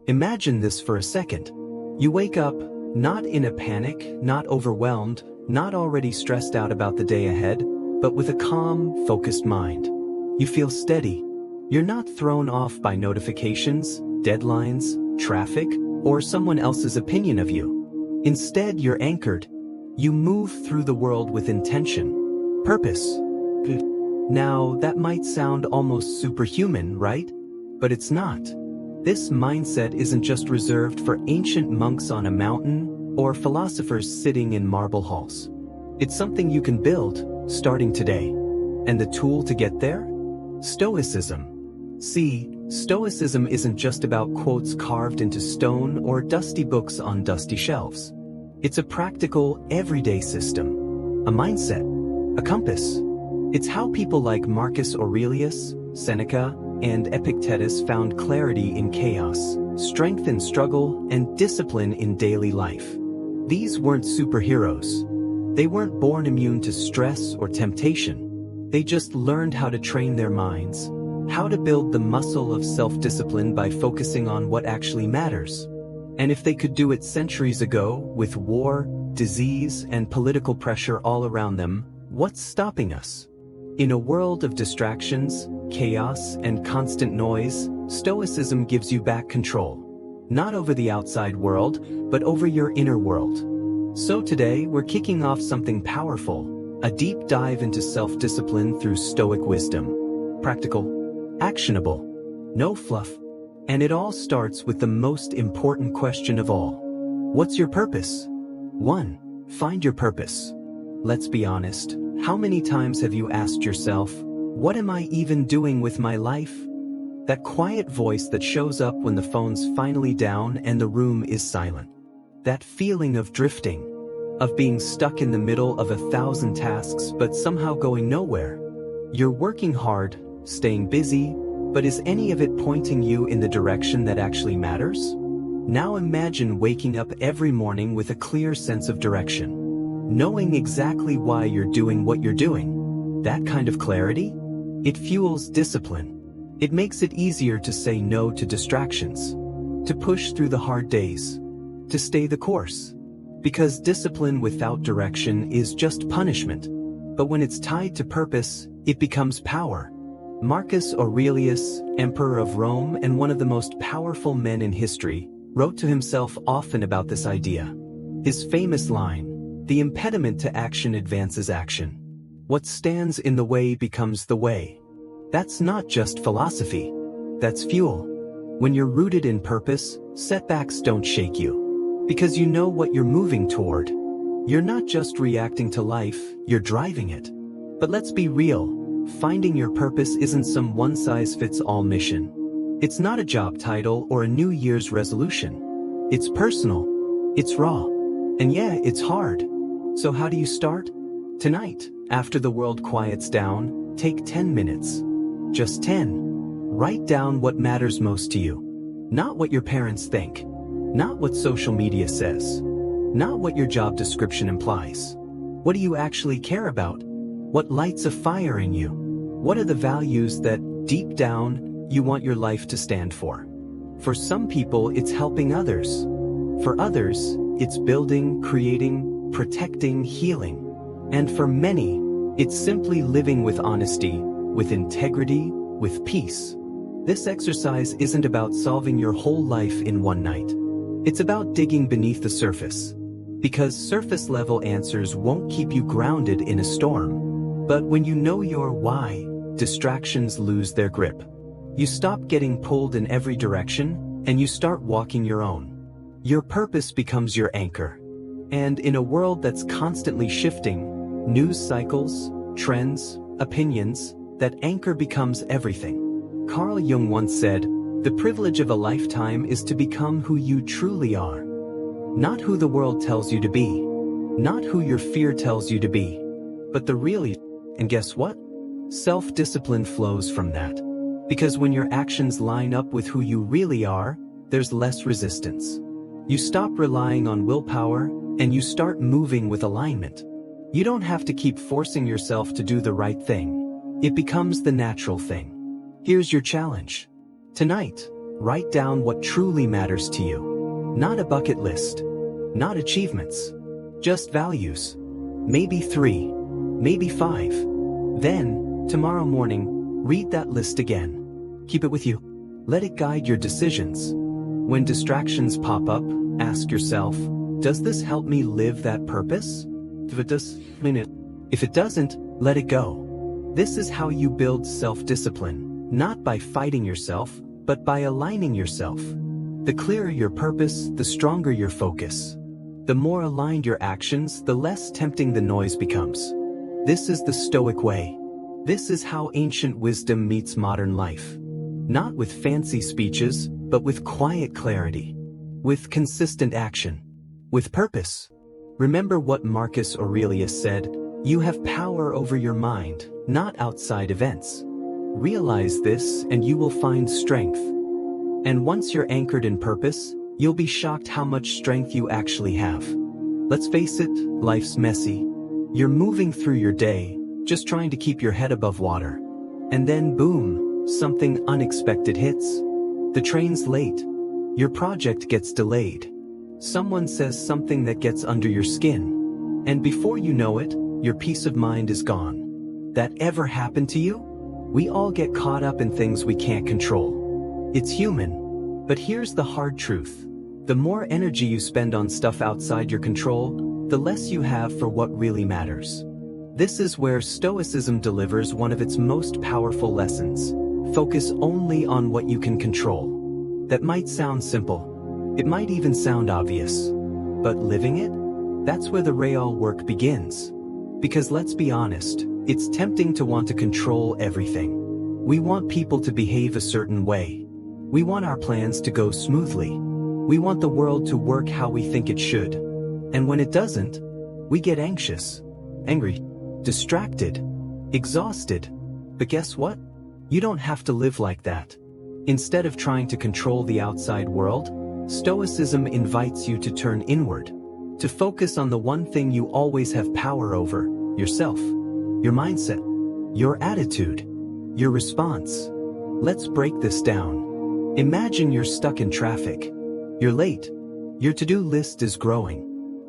Imagine this for a second. You wake up, not in a panic, not overwhelmed, not already stressed out about the day ahead, but with a calm, focused mind. You feel steady. You're not thrown off by notifications, deadlines, traffic, or someone else's opinion of you. Instead, you're anchored. You move through the world with intention, purpose. Now, that might sound almost superhuman, right? But it's not. This mindset isn't just reserved for ancient monks on a mountain or philosophers sitting in marble halls. It's something you can build, starting today. And the tool to get there? Stoicism. See, Stoicism isn't just about quotes carved into stone or dusty books on dusty shelves. It's a practical, everyday system, a mindset, a compass. It's how people like Marcus Aurelius, Seneca, and Epictetus found clarity in chaos, strength in struggle, and discipline in daily life. These weren't superheroes. They weren't born immune to stress or temptation. They just learned how to train their minds, how to build the muscle of self-discipline by focusing on what actually matters. And if they could do it centuries ago, with war, disease, and political pressure all around them, what's stopping us? In a world of distractions, chaos, and constant noise, Stoicism gives you back control. Not over the outside world, but over your inner world. So today, we're kicking off something powerful, a deep dive into self-discipline through Stoic wisdom. Practical, actionable, no fluff. And it all starts with the most important question of all. What's your purpose? 1. Find your purpose. Let's be honest, how many times have you asked yourself, what am I even doing with my life? That quiet voice that shows up when the phone's finally down and the room is silent. That feeling of drifting, of being stuck in the middle of 1,000 tasks but somehow going nowhere. You're working hard, staying busy, but is any of it pointing you in the direction that actually matters? Now imagine waking up every morning with a clear sense of direction, knowing exactly why you're doing what you're doing. That kind of clarity? It fuels discipline. It makes it easier to say no to distractions, to push through the hard days, to stay the course. Because discipline without direction is just punishment. But when it's tied to purpose, it becomes power. Marcus Aurelius, emperor of Rome and one of the most powerful men in history, wrote to himself often about this idea. His famous line, "The impediment to action advances action. What stands in the way becomes the way." That's not just philosophy. That's fuel. When you're rooted in purpose, setbacks don't shake you. Because you know what you're moving toward. You're not just reacting to life, you're driving it. But let's be real. Finding your purpose isn't some one-size-fits-all mission. It's not a job title or a New Year's resolution. It's personal. It's raw. And yeah, it's hard. So how do you start? Tonight, after the world quiets down, take 10 minutes. Just 10. Write down what matters most to you. Not what your parents think. Not what social media says. Not what your job description implies. What do you actually care about? What lights a fire in you? What are the values that, deep down, you want your life to stand for? For some people, it's helping others. For others, it's building, creating, protecting, healing. And for many, it's simply living with honesty, with integrity, with peace. This exercise isn't about solving your whole life in one night. It's about digging beneath the surface. Because surface-level answers won't keep you grounded in a storm. But when you know your why, distractions lose their grip. You stop getting pulled in every direction, and you start walking your own. Your purpose becomes your anchor. And in a world that's constantly shifting, news cycles, trends, opinions, that anchor becomes everything. Carl Jung once said, "The privilege of a lifetime is to become who you truly are. Not who the world tells you to be. Not who your fear tells you to be. But the real you." And guess what? Self-discipline flows from that. Because when your actions line up with who you really are, there's less resistance. You stop relying on willpower, and you start moving with alignment. You don't have to keep forcing yourself to do the right thing. It becomes the natural thing. Here's your challenge. Tonight, Write down what truly matters to you. Not a bucket list. Not achievements. Just values. Maybe 3. Maybe 5. Then, tomorrow morning, read that list again. Keep it with you. Let it guide your decisions. When distractions pop up, ask yourself, does this help me live that purpose? If it does, if it doesn't, let it go. This is how you build self-discipline, not by fighting yourself, but by aligning yourself. The clearer your purpose, the stronger your focus. The more aligned your actions, the less tempting the noise becomes. This is the Stoic way. This is how ancient wisdom meets modern life. Not with fancy speeches, but with quiet clarity. With consistent action. With purpose. Remember what Marcus Aurelius said, you have power over your mind, not outside events. Realize this and you will find strength. And once you're anchored in purpose, you'll be shocked how much strength you actually have. Let's face it, life's messy. You're moving through your day, just trying to keep your head above water. And then boom, something unexpected hits. The train's late. Your project gets delayed. Someone says something that gets under your skin. And before you know it, your peace of mind is gone. That ever happened to you? We all get caught up in things we can't control. It's human. But here's the hard truth. The more energy you spend on stuff outside your control, the less you have for what really matters. This is where Stoicism delivers one of its most powerful lessons. Focus only on what you can control. That might sound simple. It might even sound obvious. But living it? That's where the real work begins. Because let's be honest, it's tempting to want to control everything. We want people to behave a certain way. We want our plans to go smoothly. We want the world to work how we think it should. And when it doesn't, we get anxious, angry, distracted, exhausted. But guess what? You don't have to live like that. Instead of trying to control the outside world, Stoicism invites you to turn inward, to focus on the one thing you always have power over, yourself, your mindset, your attitude, your response. Let's break this down. Imagine you're stuck in traffic. You're late. Your to-do list is growing.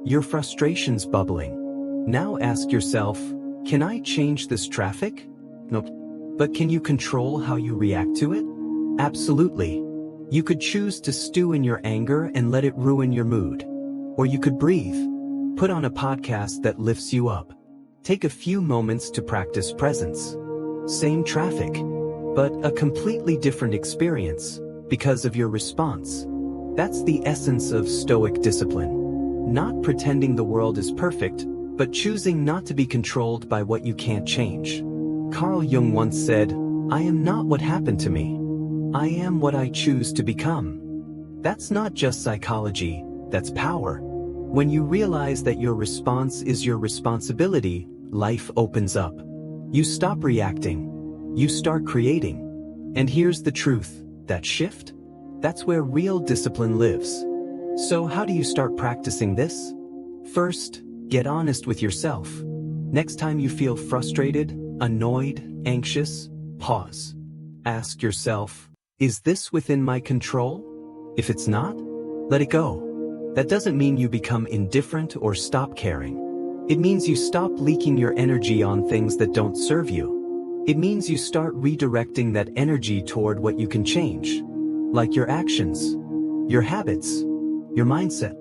Your frustration's bubbling. Now ask yourself, can I change this traffic? Nope. But can you control how you react to it? Absolutely. You could choose to stew in your anger and let it ruin your mood. Or you could breathe. Put on a podcast that lifts you up. Take a few moments to practice presence. Same traffic, but a completely different experience because of your response. That's the essence of Stoic discipline. Not pretending the world is perfect, but choosing not to be controlled by what you can't change. Carl Jung once said, I am not what happened to me. I am what I choose to become. That's not just psychology, that's power. When you realize that your response is your responsibility, life opens up. You stop reacting. You start creating. And here's the truth, that shift? That's where real discipline lives. So how do you start practicing this? First, get honest with yourself. Next time you feel frustrated, annoyed, anxious, pause. Ask yourself, is this within my control? If it's not, let it go. That doesn't mean you become indifferent or stop caring. It means you stop leaking your energy on things that don't serve you. It means you start redirecting that energy toward what you can change. Like your actions, your habits, your mindset.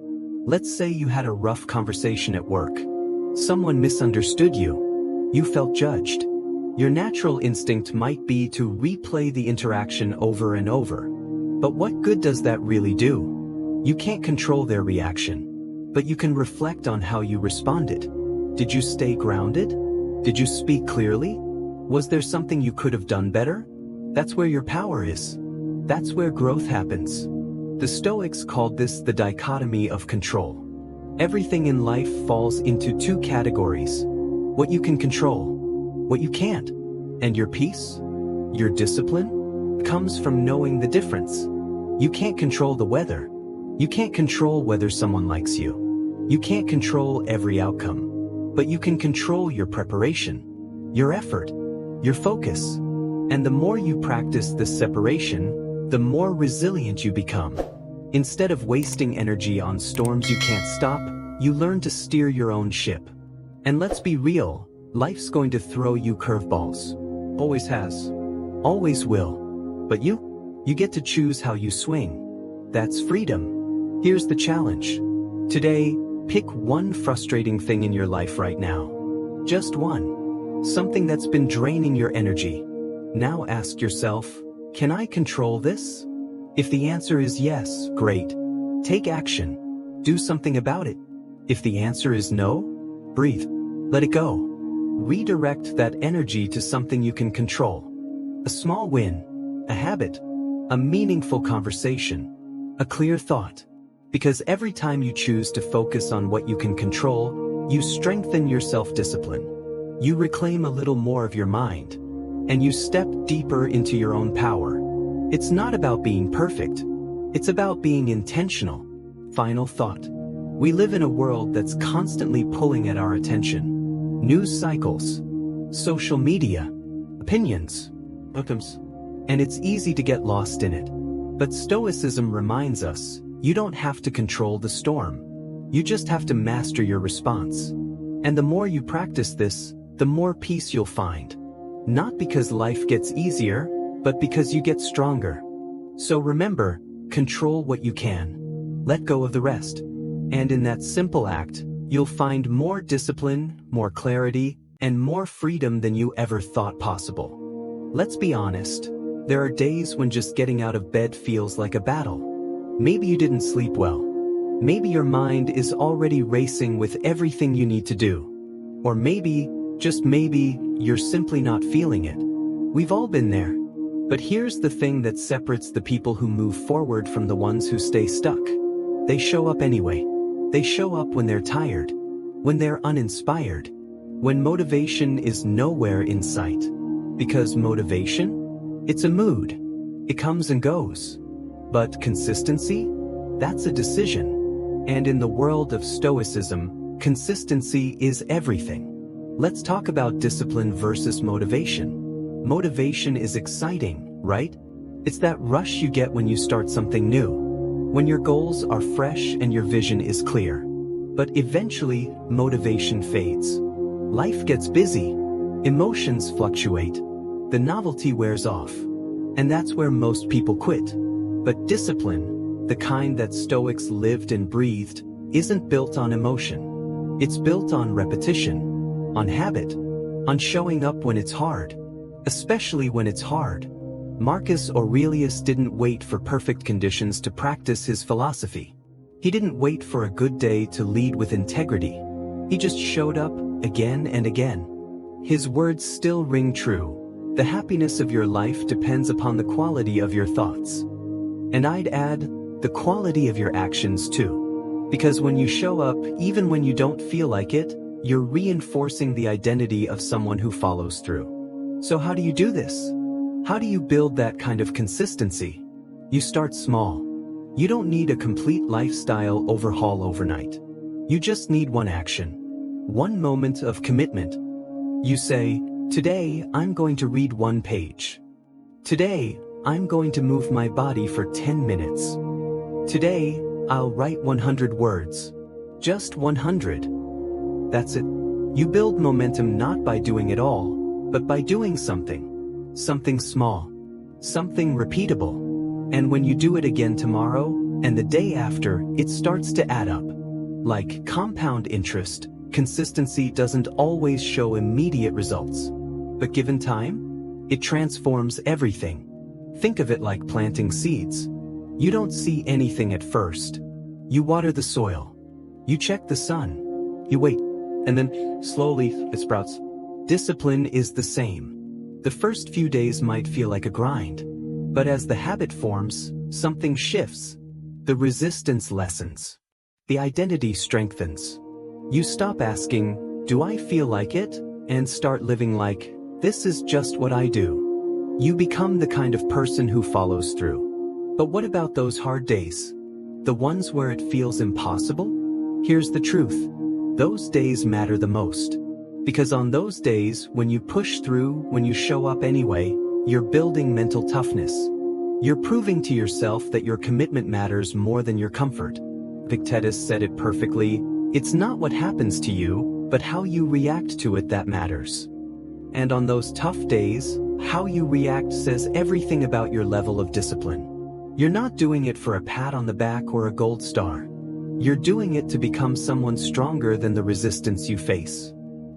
Let's say you had a rough conversation at work. Someone misunderstood you. You felt judged. Your natural instinct might be to replay the interaction over and over. But what good does that really do? You can't control their reaction, but you can reflect on how you responded. Did you stay grounded? Did you speak clearly? Was there something you could have done better? That's where your power is. That's where growth happens. The Stoics called this the dichotomy of control. Everything in life falls into 2 categories. What you can control, what you can't. And your peace, your discipline, comes from knowing the difference. You can't control the weather. You can't control whether someone likes you. You can't control every outcome. But you can control your preparation, your effort, your focus. And the more you practice this separation, the more resilient you become. Instead of wasting energy on storms you can't stop, you learn to steer your own ship. And let's be real, life's going to throw you curveballs. Always has. Always will. But you get to choose how you swing. That's freedom. Here's the challenge. Today, pick one frustrating thing in your life right now. Just one. Something that's been draining your energy. Now ask yourself, can I control this? If the answer is yes, great. Take action. Do something about it. If the answer is no, breathe. Let it go. Redirect that energy to something you can control. A small win, a habit, a meaningful conversation, a clear thought. Because every time you choose to focus on what you can control, you strengthen your self-discipline. You reclaim a little more of your mind, and you step deeper into your own power. It's not about being perfect. It's about being intentional. Final thought. We live in a world that's constantly pulling at our attention. News cycles, social media, opinions, and it's easy to get lost in it. But Stoicism reminds us, you don't have to control the storm. You just have to master your response. And the more you practice this, the more peace you'll find. Not because life gets easier, but because you get stronger. So remember, control what you can. Let go of the rest. And in that simple act, you'll find more discipline, more clarity, and more freedom than you ever thought possible. Let's be honest, there are days when just getting out of bed feels like a battle. Maybe you didn't sleep well. Maybe your mind is already racing with everything you need to do. Or maybe, just maybe, you're simply not feeling it. We've all been there. But here's the thing that separates the people who move forward from the ones who stay stuck. They show up anyway. They show up when they're tired, when they're uninspired, when motivation is nowhere in sight. Because motivation? It's a mood. It comes and goes. But consistency? That's a decision. And in the world of Stoicism, consistency is everything. Let's talk about discipline versus motivation. Motivation is exciting, right? It's that rush you get when you start something new, when your goals are fresh and your vision is clear. But eventually, motivation fades. Life gets busy. Emotions fluctuate. The novelty wears off. And that's where most people quit. But discipline, the kind that Stoics lived and breathed, isn't built on emotion. It's built on repetition, on habit, on showing up when it's hard. Especially when it's hard. Marcus Aurelius didn't wait for perfect conditions to practice his philosophy. He didn't wait for a good day to lead with integrity. He just showed up again and again. His words still ring true. The happiness of your life depends upon the quality of your thoughts. And I'd add, the quality of your actions too. Because when you show up, even when you don't feel like it, you're reinforcing the identity of someone who follows through. So how do you do this? How do you build that kind of consistency? You start small. You don't need a complete lifestyle overhaul overnight. You just need one action. One moment of commitment. You say, today I'm going to read 1 page. Today, I'm going to move my body for 10 minutes. Today, I'll write 100 words. Just 100. That's it. You build momentum not by doing it all, but by doing something. Something small. Something repeatable. And when you do it again tomorrow, and the day after, it starts to add up. Like compound interest, consistency doesn't always show immediate results. But given time, it transforms everything. Think of it like planting seeds. You don't see anything at first. You water the soil. You check the sun. You wait. And then, slowly, it sprouts. Discipline is the same. The first few days might feel like a grind. But as the habit forms, something shifts. The resistance lessens. The identity strengthens. You stop asking, do I feel like it? And start living like, this is just what I do. You become the kind of person who follows through. But what about those hard days? The ones where it feels impossible? Here's the truth. Those days matter the most. Because on those days, when you push through, when you show up anyway, you're building mental toughness. You're proving to yourself that your commitment matters more than your comfort. Epictetus said it perfectly, it's not what happens to you, but how you react to it that matters. And on those tough days, how you react says everything about your level of discipline. You're not doing it for a pat on the back or a gold star. You're doing it to become someone stronger than the resistance you face.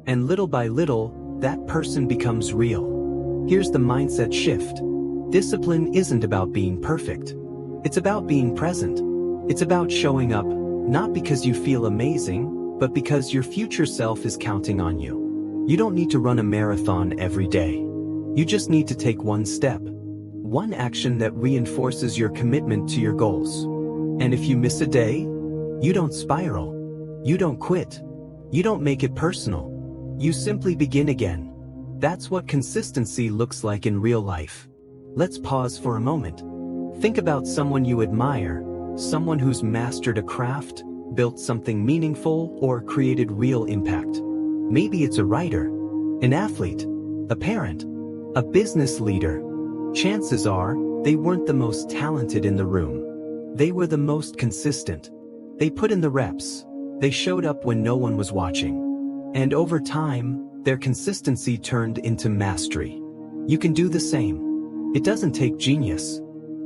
And little by little, that person becomes real. Here's the mindset shift. Discipline isn't about being perfect. It's about being present. It's about showing up, not because you feel amazing, but because your future self is counting on you. You don't need to run a marathon every day. You just need to take one step. One action that reinforces your commitment to your goals. And if you miss a day, you don't spiral. You don't quit. You don't make it personal. You simply begin again. That's what consistency looks like in real life. Let's pause for a moment. Think about someone you admire, someone who's mastered a craft, built something meaningful, or created real impact. Maybe it's a writer, an athlete, a parent, a business leader. Chances are, they weren't the most talented in the room. They were the most consistent. They put in the reps. They showed up when no one was watching. And over time, their consistency turned into mastery. You can do the same. It doesn't take genius.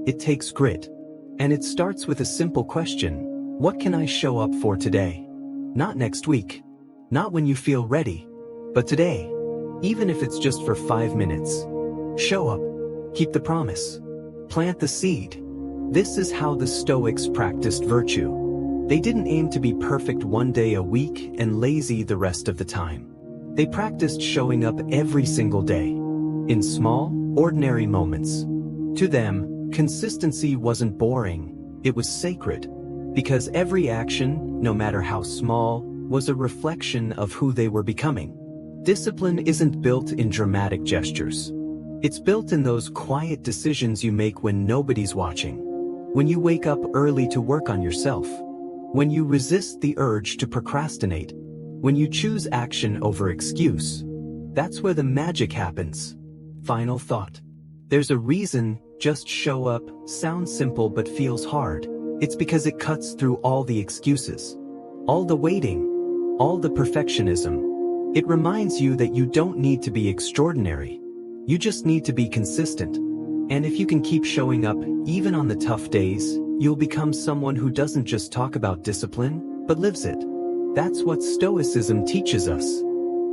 It takes grit. And it starts with a simple question. What can I show up for today? Not next week. Not when you feel ready. But today. Even if it's just for 5 minutes. Show up. Keep the promise. Plant the seed. This is how the Stoics practiced virtue. They didn't aim to be perfect one day a week and lazy the rest of the time. They practiced showing up every single day. In small, ordinary moments. To them, consistency wasn't boring, it was sacred. Because every action, no matter how small, was a reflection of who they were becoming. Discipline isn't built in dramatic gestures. It's built in those quiet decisions you make when nobody's watching. When you wake up early to work on yourself. When you resist the urge to procrastinate. When you choose action over excuse. That's where the magic happens. Final thought. There's a reason just show up sounds simple but feels hard. It's because it cuts through all the excuses. All the waiting. All the perfectionism. It reminds you that you don't need to be extraordinary. You just need to be consistent. And if you can keep showing up, even on the tough days, you'll become someone who doesn't just talk about discipline, but lives it. That's what Stoicism teaches us.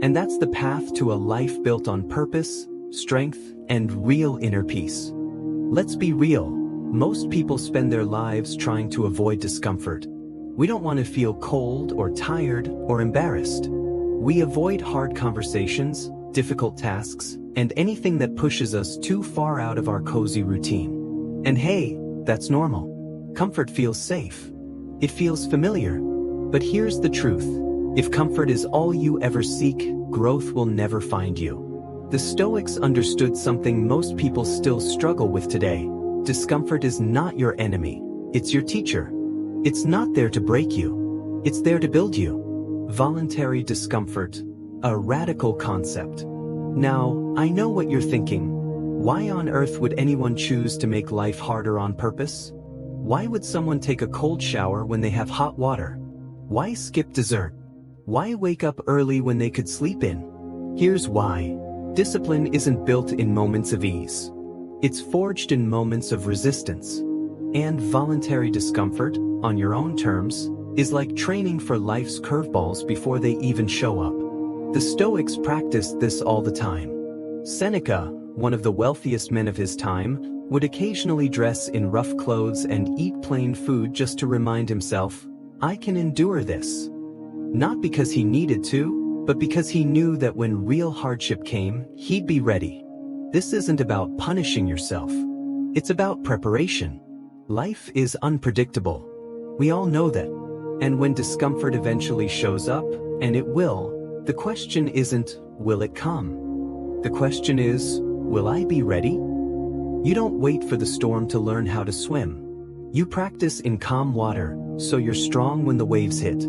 And that's the path to a life built on purpose, strength, and real inner peace. Let's be real. Most people spend their lives trying to avoid discomfort. We don't want to feel cold or tired or embarrassed. We avoid hard conversations, difficult tasks, and anything that pushes us too far out of our cozy routine. And hey, that's normal. Comfort feels safe. It feels familiar. But here's the truth. If comfort is all you ever seek, growth will never find you. The Stoics understood something most people still struggle with today. Discomfort is not your enemy. It's your teacher. It's not there to break you. It's there to build you. Voluntary discomfort. A radical concept. Now, I know what you're thinking. Why on earth would anyone choose to make life harder on purpose? Why would someone take a cold shower when they have hot water? Why skip dessert? Why wake up early when they could sleep in? Here's why. Discipline isn't built in moments of ease. It's forged in moments of resistance. And voluntary discomfort, on your own terms, is like training for life's curveballs before they even show up. The Stoics practiced this all the time. Seneca, one of the wealthiest men of his time, would occasionally dress in rough clothes and eat plain food just to remind himself, I can endure this. Not because he needed to, but because he knew that when real hardship came, he'd be ready. This isn't about punishing yourself. It's about preparation. Life is unpredictable. We all know that. And when discomfort eventually shows up, and it will, the question isn't, will it come? The question is, will I be ready? You don't wait for the storm to learn how to swim. You practice in calm water, so you're strong when the waves hit.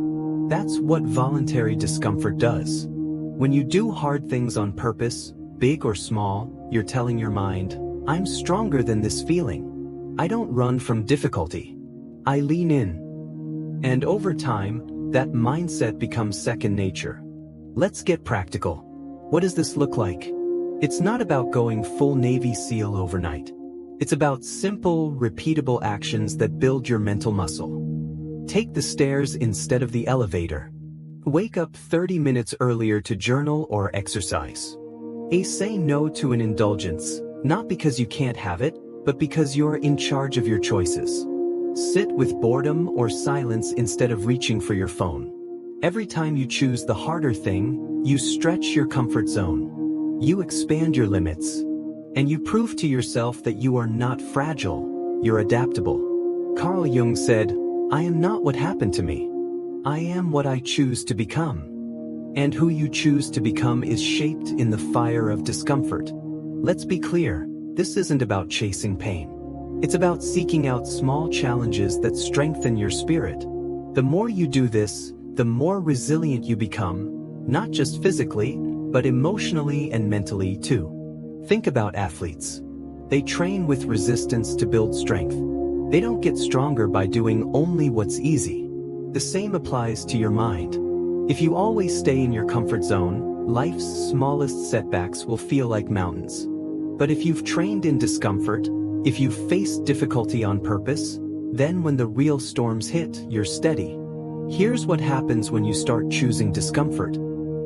That's what voluntary discomfort does. When you do hard things on purpose, big or small, you're telling your mind, I'm stronger than this feeling. I don't run from difficulty. I lean in. And over time, that mindset becomes second nature. Let's get practical. What does this look like? It's not about going full Navy SEAL overnight. It's about simple, repeatable actions that build your mental muscle. Take the stairs instead of the elevator. Wake up 30 minutes earlier to journal or exercise. Say no to an indulgence, not because you can't have it, but because you're in charge of your choices. Sit with boredom or silence instead of reaching for your phone. Every time you choose the harder thing, you stretch your comfort zone. You expand your limits. And you prove to yourself that you are not fragile, you're adaptable. Carl Jung said, "I am not what happened to me. I am what I choose to become." And who you choose to become is shaped in the fire of discomfort. Let's be clear, this isn't about chasing pain. It's about seeking out small challenges that strengthen your spirit. The more you do this, the more resilient you become, not just physically, but emotionally and mentally too. Think about athletes. They train with resistance to build strength. They don't get stronger by doing only what's easy. The same applies to your mind. If you always stay in your comfort zone, life's smallest setbacks will feel like mountains. But if you've trained in discomfort, if you've faced difficulty on purpose, then when the real storms hit, you're steady. Here's what happens when you start choosing discomfort.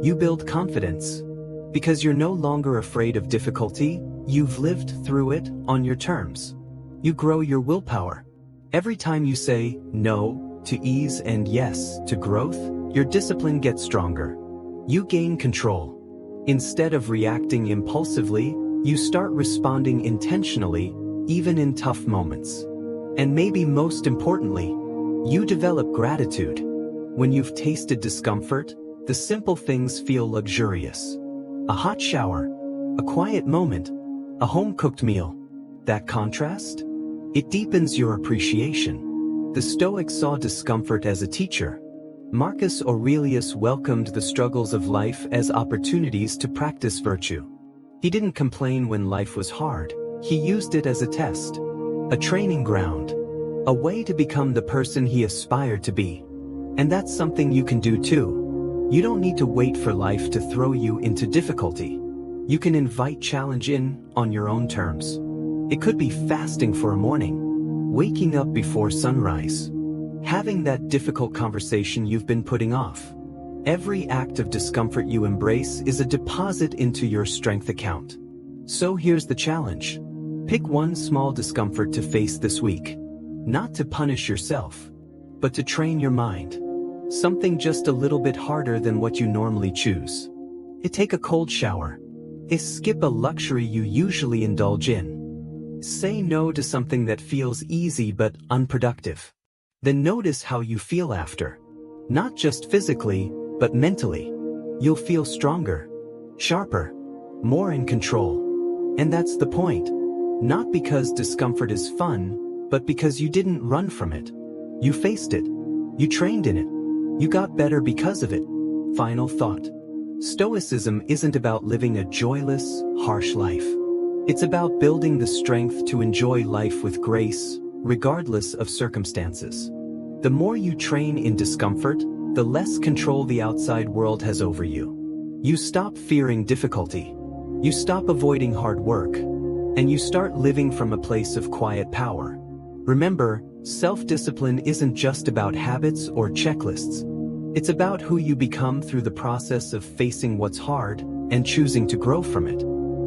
You build confidence. Because you're no longer afraid of difficulty, you've lived through it on your terms. You grow your willpower. Every time you say no to ease and yes to growth, your discipline gets stronger. You gain control. Instead of reacting impulsively, you start responding intentionally, even in tough moments. And maybe most importantly, you develop gratitude. When you've tasted discomfort, the simple things feel luxurious. A hot shower, a quiet moment, a home-cooked meal. That contrast? It deepens your appreciation. The Stoics saw discomfort as a teacher. Marcus Aurelius welcomed the struggles of life as opportunities to practice virtue. He didn't complain when life was hard. He used it as a test, a training ground, a way to become the person he aspired to be. And that's something you can do too. You don't need to wait for life to throw you into difficulty. You can invite challenge in on your own terms. It could be fasting for a morning, waking up before sunrise, having that difficult conversation you've been putting off. Every act of discomfort you embrace is a deposit into your strength account. So here's the challenge. Pick one small discomfort to face this week. Not to punish yourself, but to train your mind. Something just a little bit harder than what you normally choose. Take a cold shower. Skip a luxury you usually indulge in. Say no to something that feels easy but unproductive. Then notice how you feel after. Not just physically, but mentally. You'll feel stronger, sharper, more in control. And that's the point. Not because discomfort is fun, but because you didn't run from it. You faced it. You trained in it. You got better because of it. Final thought. Stoicism isn't about living a joyless, harsh life. It's about building the strength to enjoy life with grace, regardless of circumstances. The more you train in discomfort, the less control the outside world has over you. You stop fearing difficulty. You stop avoiding hard work. And you start living from a place of quiet power. Remember, self-discipline isn't just about habits or checklists. It's about who you become through the process of facing what's hard and choosing to grow from it.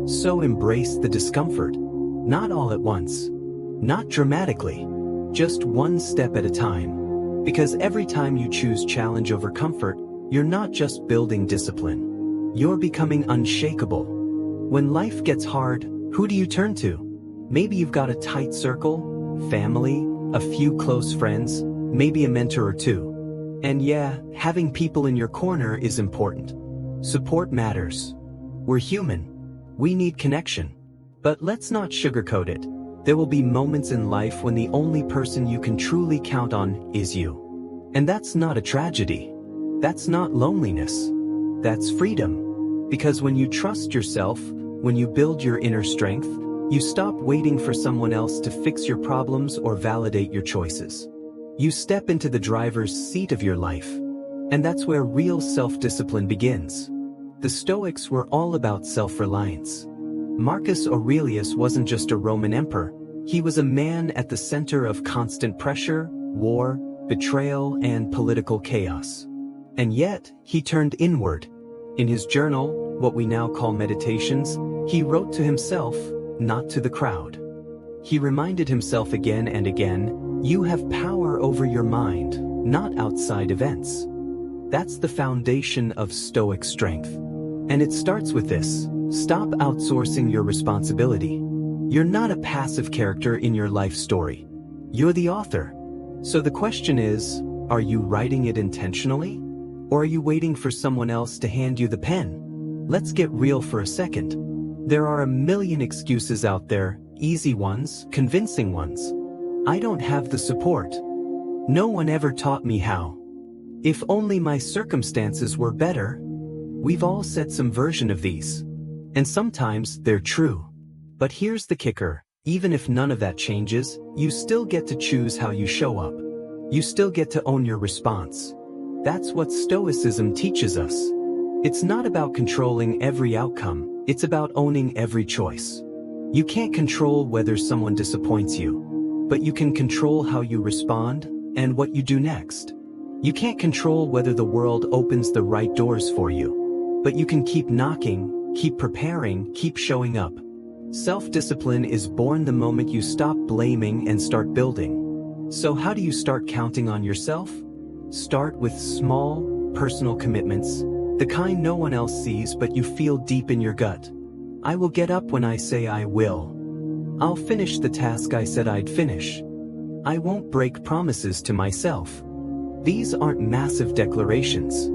So embrace the discomfort. Not all at once. Not dramatically. Just one step at a time. Because every time you choose challenge over comfort, you're not just building discipline. You're becoming unshakable. When life gets hard, who do you turn to? Maybe you've got a tight circle, family, a few close friends, maybe a mentor or two. And yeah, having people in your corner is important. Support matters. We're human. We need connection. But let's not sugarcoat it. There will be moments in life when the only person you can truly count on is you. And that's not a tragedy. That's not loneliness. That's freedom. Because when you trust yourself, when you build your inner strength, You stop waiting for someone else to fix your problems or validate your choices. You step into the driver's seat of your life. And that's where real self-discipline begins. The Stoics were all about self-reliance. Marcus Aurelius wasn't just a Roman emperor. He was a man at the center of constant pressure, war, betrayal, and political chaos. And yet, he turned inward. In his journal, what we now call meditations, he wrote to himself, not to the crowd. He reminded himself again and again, you have power over your mind, not outside events. That's the foundation of Stoic strength. And it starts with this: stop outsourcing your responsibility. You're not a passive character in your life story. You're the author. So the question is, are you writing it intentionally? Or are you waiting for someone else to hand you the pen? Let's get real for a second. There are a million excuses out there, easy ones, convincing ones. I don't have the support. No one ever taught me how. If only my circumstances were better. We've all said some version of these. And sometimes they're true. But here's the kicker: even if none of that changes, you still get to choose how you show up. You still get to own your response. That's what Stoicism teaches us. It's not about controlling every outcome, it's about owning every choice. You can't control whether someone disappoints you, but you can control how you respond and what you do next. You can't control whether the world opens the right doors for you, but you can keep knocking, keep preparing, keep showing up. Self-discipline is born the moment you stop blaming and start building. So how do you start counting on yourself? Start with small, personal commitments, the kind no one else sees but you feel deep in your gut. I will get up when I say I will. I'll finish the task I said I'd finish. I won't break promises to myself. These aren't massive declarations.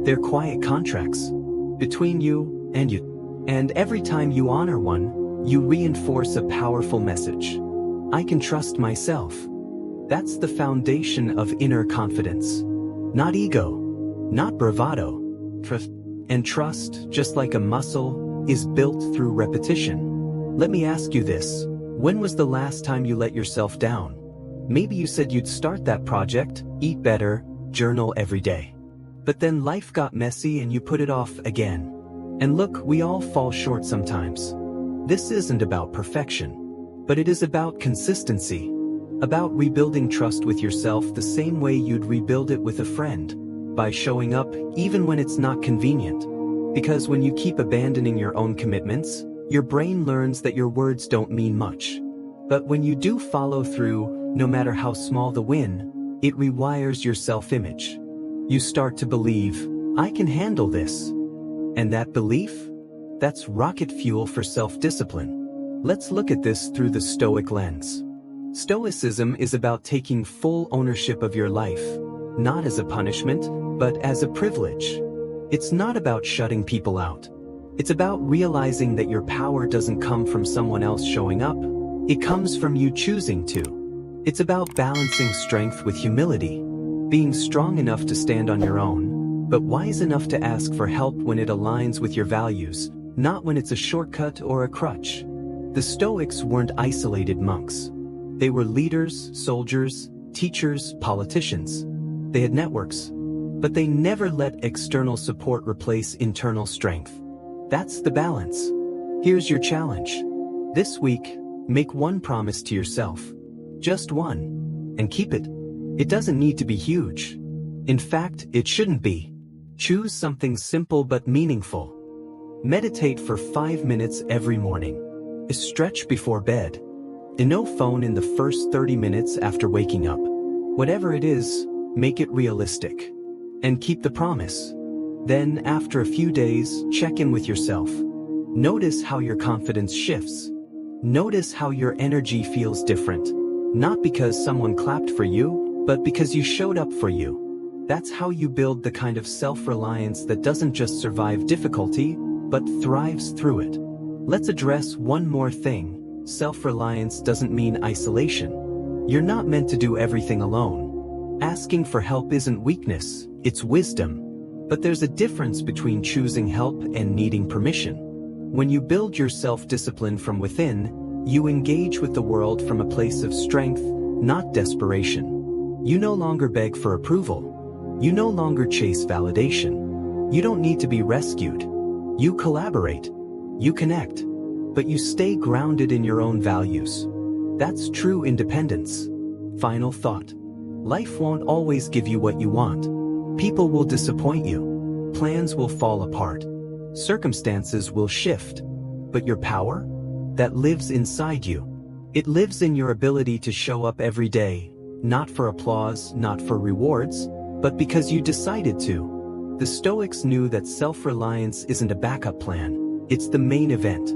They're quiet contracts between you. And every time you honor one, you reinforce a powerful message. I can trust myself. That's the foundation of inner confidence. Not ego, not bravado. And trust, just like a muscle, is built through repetition. Let me ask you this: when was the last time you let yourself down? Maybe you said you'd start that project, eat better, journal every day. But then life got messy and you put it off again. And look, we all fall short sometimes. This isn't about perfection, but it is about consistency. About rebuilding trust with yourself the same way you'd rebuild it with a friend, by showing up even when it's not convenient. Because when you keep abandoning your own commitments, your brain learns that your words don't mean much. But when you do follow through, no matter how small the win, it rewires your self-image. You start to believe, I can handle this. And that belief? That's rocket fuel for self-discipline. Let's look at this through the Stoic lens. Stoicism is about taking full ownership of your life, not as a punishment, but as a privilege. It's not about shutting people out. It's about realizing that your power doesn't come from someone else showing up. It comes from you choosing to. It's about balancing strength with humility, being strong enough to stand on your own, but wise enough to ask for help when it aligns with your values, not when it's a shortcut or a crutch. The Stoics weren't isolated monks. They were leaders, soldiers, teachers, politicians. They had networks, but they never let external support replace internal strength. That's the balance. Here's your challenge. This week, make one promise to yourself. Just one. And keep it. It doesn't need to be huge. In fact, it shouldn't be. Choose something simple but meaningful. Meditate for 5 minutes every morning. Stretch before bed. And no phone in the first 30 minutes after waking up. Whatever it is, make it realistic. And keep the promise. Then, after a few days, check in with yourself. Notice how your confidence shifts. Notice how your energy feels different. Not because someone clapped for you, but because you showed up for you. That's how you build the kind of self-reliance that doesn't just survive difficulty, but thrives through it. Let's address one more thing. Self-reliance doesn't mean isolation. You're not meant to do everything alone. Asking for help isn't weakness, it's wisdom. But there's a difference between choosing help and needing permission. When you build your self-discipline from within, You engage with the world from a place of strength, not desperation. You no longer beg for approval. You no longer chase validation. You don't need to be rescued. You collaborate. You connect. But you stay grounded in your own values. That's true independence. Final thought. Life won't always give you what you want. People will disappoint you. Plans will fall apart. Circumstances will shift. But your power? That lives inside you. It lives in your ability to show up every day, not for applause, not for rewards, but because you decided to. The Stoics knew that self-reliance isn't a backup plan, it's the main event.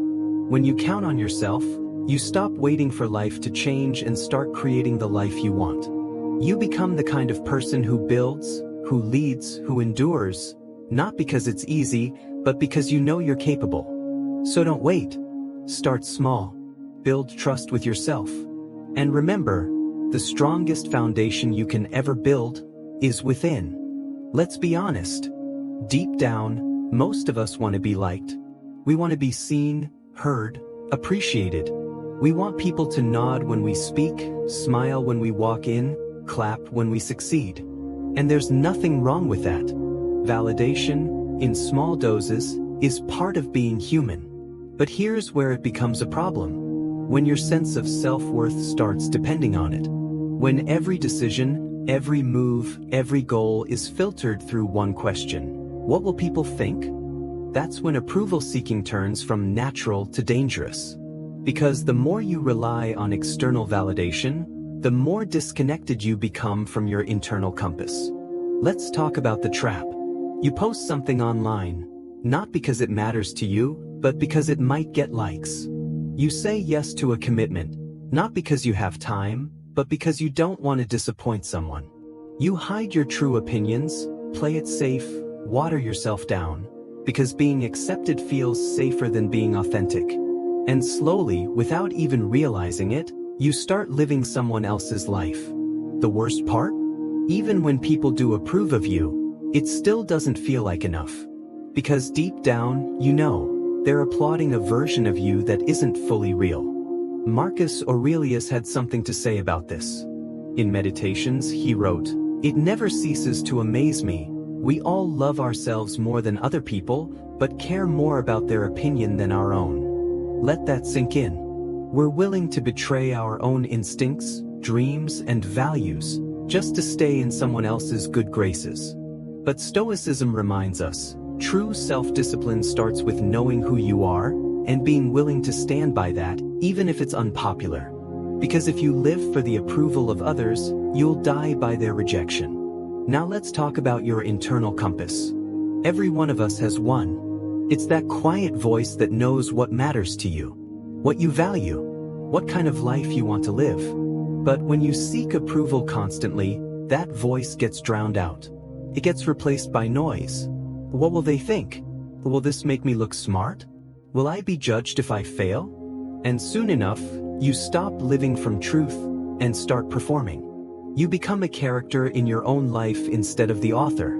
When you count on yourself, you stop waiting for life to change and start creating the life you want. You become the kind of person who builds, who leads, who endures, not because it's easy, but because you know you're capable. So don't wait. Start small. Build trust with yourself. And remember, the strongest foundation you can ever build is within. Let's be honest. Deep down, most of us want to be liked. We want to be seen, heard, appreciated. We want people to nod when we speak, smile when we walk in, clap when we succeed. And there's nothing wrong with that. Validation, in small doses, is part of being human. But here's where it becomes a problem. When your sense of self-worth starts depending on it. When every decision, every move, every goal is filtered through one question. What will people think? That's when approval-seeking turns from natural to dangerous. Because the more you rely on external validation, the more disconnected you become from your internal compass. Let's talk about the trap. You post something online, not because it matters to you, but because it might get likes. You say yes to a commitment, not because you have time, but because you don't want to disappoint someone. You hide your true opinions, play it safe, water yourself down, because being accepted feels safer than being authentic. And slowly, without even realizing it, you start living someone else's life. The worst part? Even when people do approve of you, it still doesn't feel like enough. Because deep down, you know, they're applauding a version of you that isn't fully real. Marcus Aurelius had something to say about this. In Meditations, he wrote, "It never ceases to amaze me. We all love ourselves more than other people, but care more about their opinion than our own." Let that sink in. We're willing to betray our own instincts, dreams, and values, just to stay in someone else's good graces. But Stoicism reminds us, true self-discipline starts with knowing who you are, and being willing to stand by that, even if it's unpopular. Because if you live for the approval of others, you'll die by their rejection. Now let's talk about your internal compass. Every one of us has one. It's that quiet voice that knows what matters to you, what you value, what kind of life you want to live. But when you seek approval constantly, that voice gets drowned out. It gets replaced by noise. What will they think? Will this make me look smart? Will I be judged if I fail? And soon enough, you stop living from truth and start performing. You become a character in your own life instead of the author.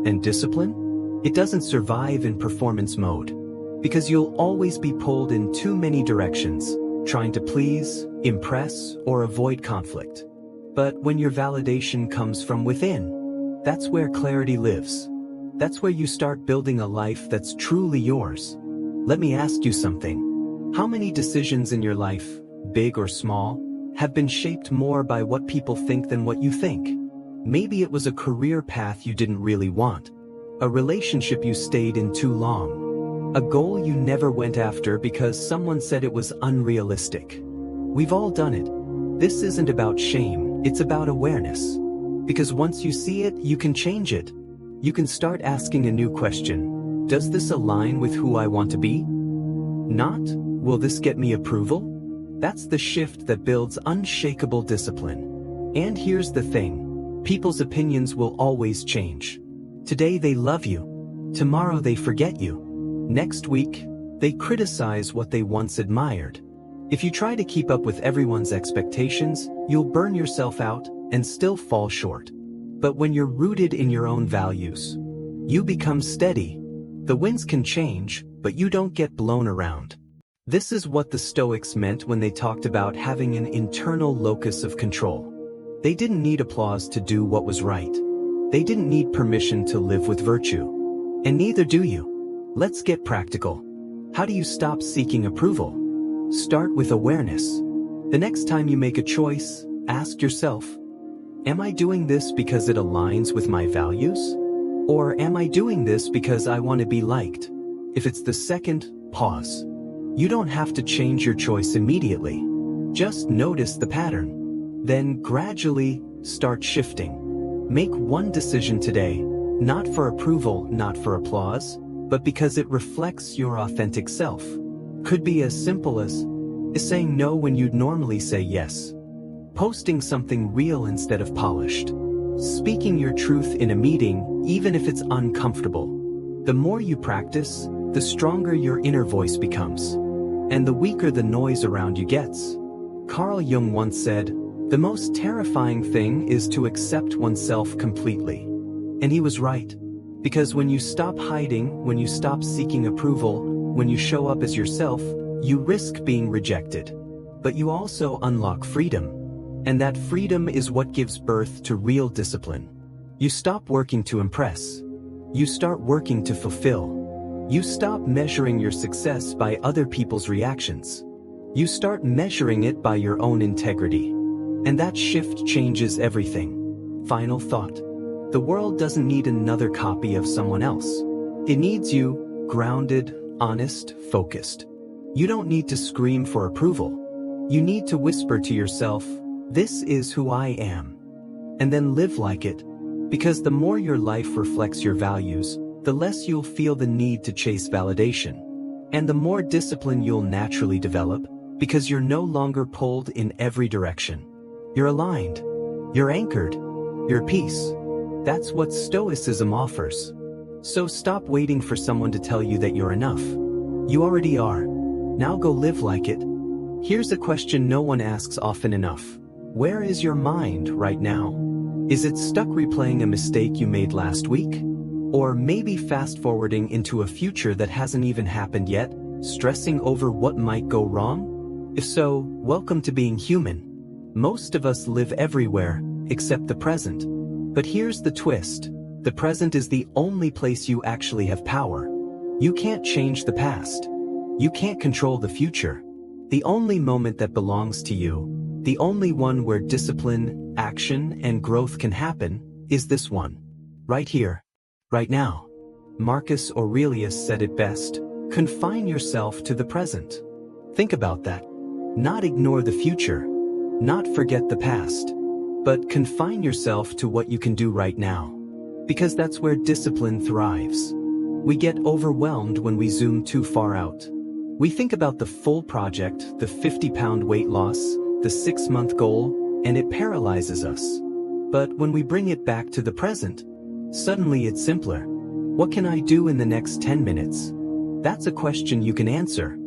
And discipline? It doesn't survive in performance mode. Because you'll always be pulled in too many directions, trying to please, impress, or avoid conflict. But when your validation comes from within, that's where clarity lives. That's where you start building a life that's truly yours. Let me ask you something. How many decisions in your life, big or small, have been shaped more by what people think than what you think? Maybe it was a career path you didn't really want. A relationship you stayed in too long. A goal you never went after because someone said it was unrealistic. We've all done it. This isn't about shame, it's about awareness. Because once you see it, you can change it. You can start asking a new question. Does this align with who I want to be? Not, will this get me approval? That's the shift that builds unshakable discipline. And here's the thing. People's opinions will always change. Today they love you. Tomorrow they forget you. Next week, they criticize what they once admired. If you try to keep up with everyone's expectations, you'll burn yourself out and still fall short. But when you're rooted in your own values, you become steady. The winds can change, but you don't get blown around. This is what the Stoics meant when they talked about having an internal locus of control. They didn't need applause to do what was right. They didn't need permission to live with virtue. And neither do you. Let's get practical. How do you stop seeking approval? Start with awareness. The next time you make a choice, ask yourself, am I doing this because it aligns with my values? Or am I doing this because I want to be liked? If it's the second, pause. You don't have to change your choice immediately. Just notice the pattern. Then gradually start shifting. Make one decision today, not for approval, not for applause, but because it reflects your authentic self. Could be as simple as saying no when you'd normally say yes. Posting something real instead of polished. Speaking your truth in a meeting, even if it's uncomfortable. The more you practice, the stronger your inner voice becomes. And the weaker the noise around you gets. Carl Jung once said, "The most terrifying thing is to accept oneself completely." And he was right. Because when you stop hiding, when you stop seeking approval, when you show up as yourself, you risk being rejected. But you also unlock freedom. And that freedom is what gives birth to real discipline. You stop working to impress. You start working to fulfill. You stop measuring your success by other people's reactions. You start measuring it by your own integrity. And that shift changes everything. Final thought. The world doesn't need another copy of someone else. It needs you, grounded, honest, focused. You don't need to scream for approval. You need to whisper to yourself, "This is who I am." And then live like it. Because the more your life reflects your values, the less you'll feel the need to chase validation. And the more discipline you'll naturally develop, because you're no longer pulled in every direction. You're aligned. You're anchored. You're at peace. That's what Stoicism offers. So stop waiting for someone to tell you that you're enough. You already are. Now go live like it. Here's a question no one asks often enough. Where is your mind right now? Is it stuck replaying a mistake you made last week? Or maybe fast-forwarding into a future that hasn't even happened yet, stressing over what might go wrong? If so, welcome to being human. Most of us live everywhere, except the present. But here's the twist. The present is the only place you actually have power. You can't change the past. You can't control the future. The only moment that belongs to you, the only one where discipline, action, and growth can happen, is this one. Right here. Right now. Marcus Aurelius said it best, confine yourself to the present. Think about that. Not ignore the future. Not forget the past. But confine yourself to what you can do right now. Because that's where discipline thrives. We get overwhelmed when we zoom too far out. We think about the full project, the 50-pound weight loss, the 6-month goal, and it paralyzes us. But when we bring it back to the present, suddenly it's simpler. What can I do in the next 10 minutes? That's a question you can answer.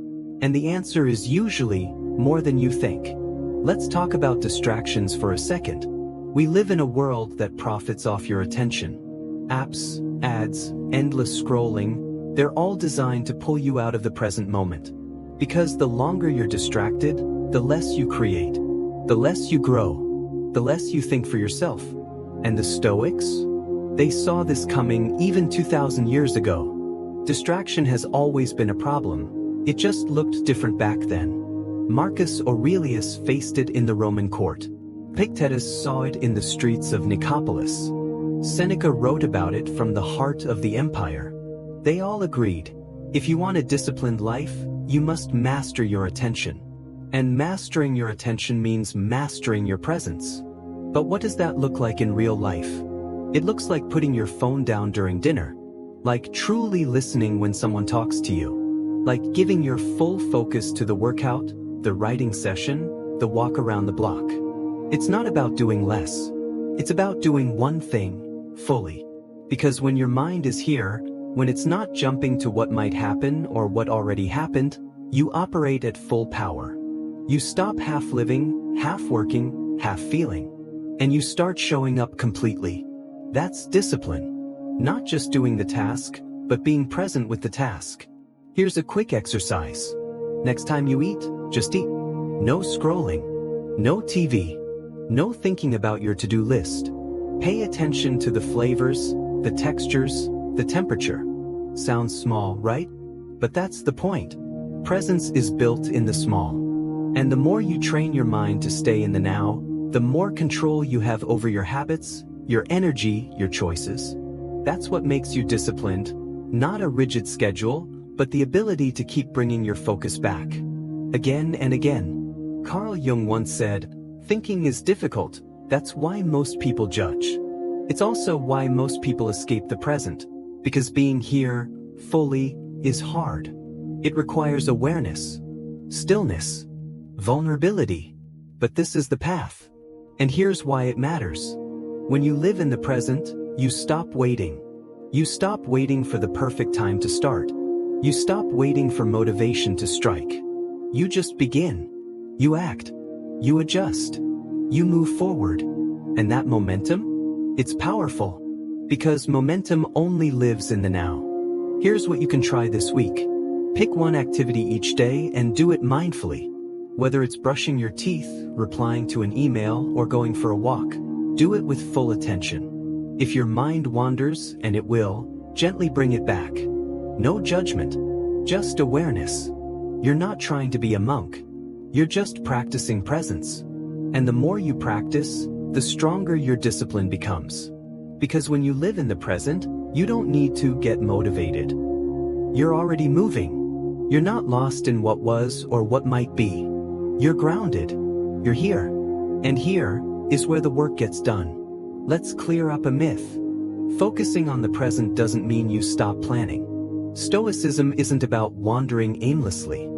And the answer is usually more than you think. Let's talk about distractions for a second. We live in a world that profits off your attention. Apps, ads, endless scrolling, they're all designed to pull you out of the present moment. Because the longer you're distracted, the less you create, the less you grow, the less you think for yourself. And the Stoics? They saw this coming even 2,000 years ago. Distraction has always been a problem. It just looked different back then. Marcus Aurelius faced it in the Roman court. Epictetus saw it in the streets of Nicopolis. Seneca wrote about it from the heart of the empire. They all agreed, if you want a disciplined life, you must master your attention. And mastering your attention means mastering your presence. But what does that look like in real life? It looks like putting your phone down during dinner. Like truly listening when someone talks to you. Like giving your full focus to the workout, the writing session, the walk around the block. It's not about doing less. It's about doing one thing, fully. Because when your mind is here, when it's not jumping to what might happen or what already happened, you operate at full power. You stop half living, half working, half feeling. And you start showing up completely. That's discipline. Not just doing the task, but being present with the task. Here's a quick exercise. Next time you eat, just eat. No scrolling. No TV. No thinking about your to-do list. Pay attention to the flavors, the textures, the temperature. Sounds small, right? But that's the point. Presence is built in the small. And the more you train your mind to stay in the now, the more control you have over your habits, your energy, your choices. That's what makes you disciplined, not a rigid schedule, but the ability to keep bringing your focus back. Again and again. Carl Jung once said, "Thinking is difficult, that's why most people judge." It's also why most people escape the present, because being here, fully, is hard. It requires awareness, stillness, vulnerability. But this is the path. And here's why it matters. When you live in the present, you stop waiting. You stop waiting for the perfect time to start. You stop waiting for motivation to strike. You just begin. You act. You adjust. You move forward. And that momentum? It's powerful. Because momentum only lives in the now. Here's what you can try this week. Pick one activity each day and do it mindfully. Whether it's brushing your teeth, replying to an email, or going for a walk, do it with full attention. If your mind wanders, and it will, gently bring it back. No judgment, just awareness. You're not trying to be a monk. You're just practicing presence. And the more you practice, the stronger your discipline becomes. Because when you live in the present, you don't need to get motivated. You're already moving. You're not lost in what was or what might be. You're grounded. You're here. And here is where the work gets done. Let's clear up a myth. Focusing on the present doesn't mean you stop planning. Stoicism isn't about wandering aimlessly.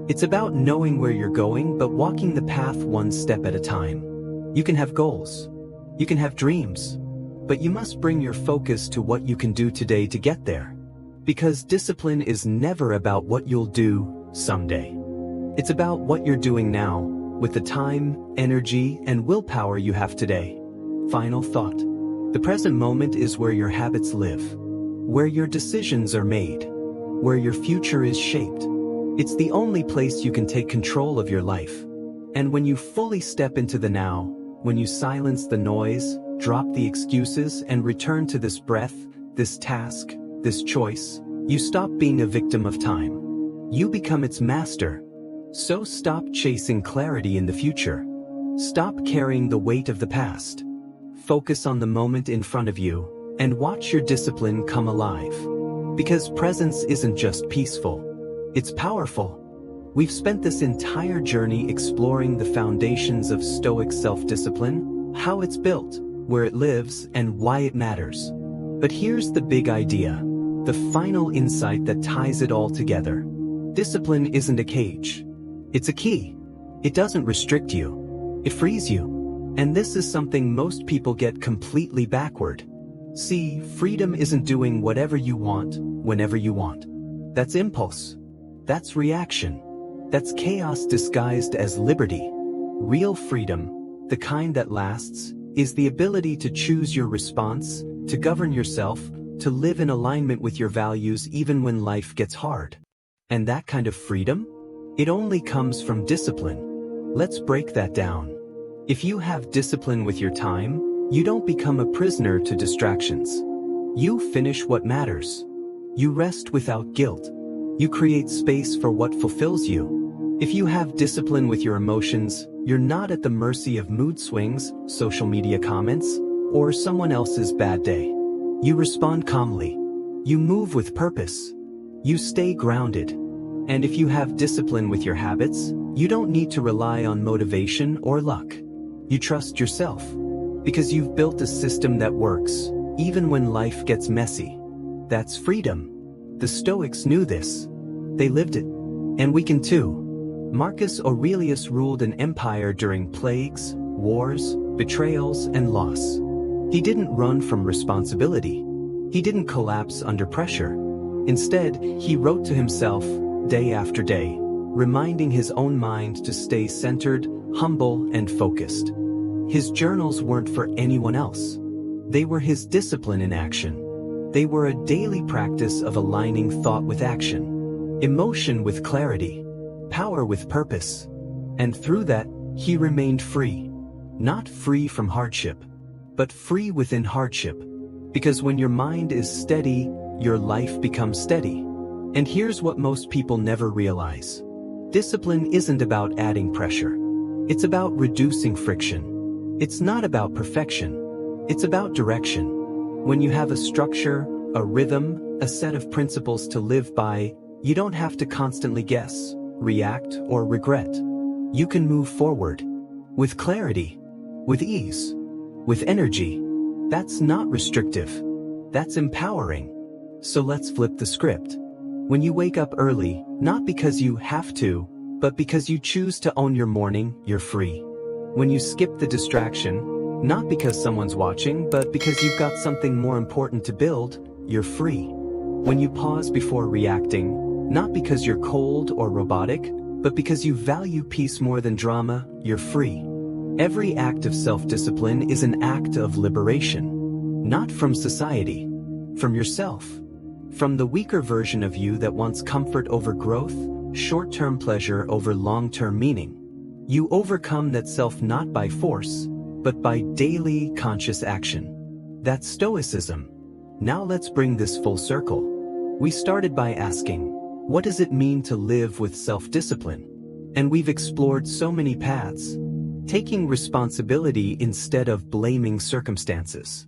It's about knowing where you're going but walking the path one step at a time. You can have goals. You can have dreams. But you must bring your focus to what you can do today to get there. Because discipline is never about what you'll do someday. It's about what you're doing now, with the time, energy, and willpower you have today. Final thought. The present moment is where your habits live, where your decisions are made, where your future is shaped. It's the only place you can take control of your life. And when you fully step into the now, when you silence the noise, drop the excuses, and return to this breath, this task, this choice, you stop being a victim of time. You become its master. So stop chasing clarity in the future. Stop carrying the weight of the past. Focus on the moment in front of you, and watch your discipline come alive. Because presence isn't just peaceful. It's powerful. We've spent this entire journey exploring the foundations of Stoic self-discipline, how it's built, where it lives, and why it matters. But here's the big idea, the final insight that ties it all together. Discipline isn't a cage. It's a key. It doesn't restrict you. It frees you. And this is something most people get completely backward. See, freedom isn't doing whatever you want, whenever you want. That's impulse. That's reaction. That's chaos disguised as liberty. Real freedom, the kind that lasts, is the ability to choose your response, to govern yourself, to live in alignment with your values even when life gets hard. And that kind of freedom? It only comes from discipline. Let's break that down. If you have discipline with your time, you don't become a prisoner to distractions. You finish what matters. You rest without guilt. You create space for what fulfills you. If you have discipline with your emotions, you're not at the mercy of mood swings, social media comments, or someone else's bad day. You respond calmly. You move with purpose. You stay grounded. And if you have discipline with your habits, you don't need to rely on motivation or luck. You trust yourself. Because you've built a system that works, even when life gets messy. That's freedom. The Stoics knew this. They lived it. And we can too. Marcus Aurelius ruled an empire during plagues, wars, betrayals, and loss. He didn't run from responsibility. He didn't collapse under pressure. Instead, he wrote to himself, day after day, reminding his own mind to stay centered, humble, and focused. His journals weren't for anyone else. They were his discipline in action. They were a daily practice of aligning thought with action, emotion with clarity, power with purpose. And through that, he remained free. Not free from hardship, but free within hardship. Because when your mind is steady, your life becomes steady. And here's what most people never realize. Discipline isn't about adding pressure. It's about reducing friction. It's not about perfection. It's about direction. When you have a structure, a rhythm, a set of principles to live by, you don't have to constantly guess, react, or regret. You can move forward with clarity, with ease, with energy. That's not restrictive. That's empowering. So let's flip the script. When you wake up early, not because you have to, but because you choose to own your morning, you're free. When you skip the distraction, not because someone's watching, but because you've got something more important to build, you're free. When you pause before reacting, not because you're cold or robotic, but because you value peace more than drama, you're free. Every act of self-discipline is an act of liberation. Not from society, from yourself. From the weaker version of you that wants comfort over growth, short-term pleasure over long-term meaning. You overcome that self not by force, but by daily conscious action. That's Stoicism. Now let's bring this full circle. We started by asking, what does it mean to live with self-discipline? And we've explored so many paths. Taking responsibility instead of blaming circumstances.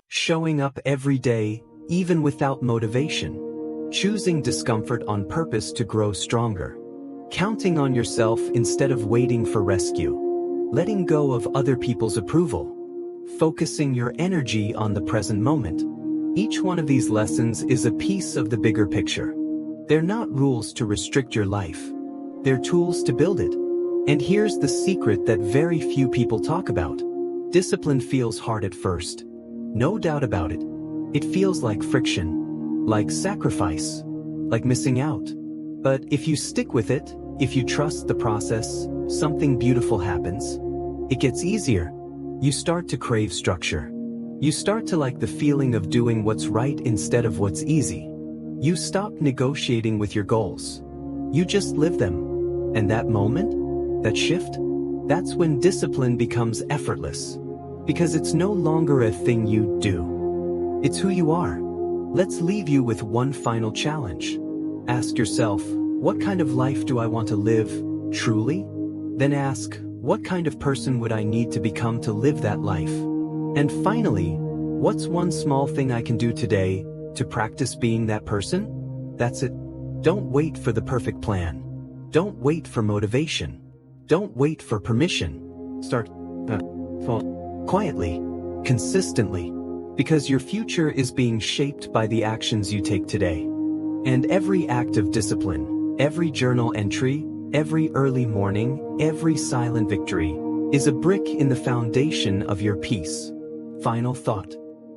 Showing up every day, even without motivation. Choosing discomfort on purpose to grow stronger. Counting on yourself instead of waiting for rescue. Letting go of other people's approval. Focusing your energy on the present moment. Each one of these lessons is a piece of the bigger picture. They're not rules to restrict your life. They're tools to build it. And here's the secret that very few people talk about. Discipline feels hard at first. No doubt about it. It feels like friction, like sacrifice, like missing out. But if you stick with it, if you trust the process, something beautiful happens. It gets easier. You start to crave structure. You start to like the feeling of doing what's right instead of what's easy. You stop negotiating with your goals. You just live them. And that moment, that shift, that's when discipline becomes effortless. Because it's no longer a thing you do. It's who you are. Let's leave you with one final challenge. Ask yourself, what kind of life do I want to live, truly? Then ask, what kind of person would I need to become to live that life? And finally, what's one small thing I can do today to practice being that person? That's it. Don't wait for the perfect plan. Don't wait for motivation. Don't wait for permission. Start quietly, consistently, because your future is being shaped by the actions you take today. And every act of discipline, every journal entry, every early morning, every silent victory, is a brick in the foundation of your peace. Final thought.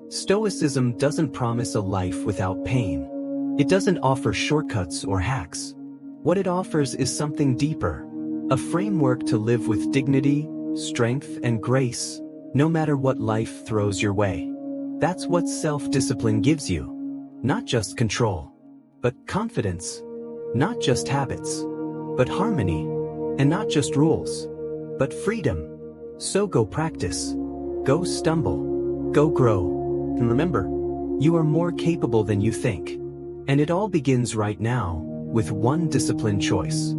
Stoicism doesn't promise a life without pain. It doesn't offer shortcuts or hacks. What it offers is something deeper, a framework to live with dignity, strength, and grace, no matter what life throws your way. That's what self-discipline gives you. Not just control, but confidence. Not just habits, but harmony. And not just rules, but freedom. So go practice. Go stumble. Go grow. And remember, you are more capable than you think. And it all begins right now, with one disciplined choice.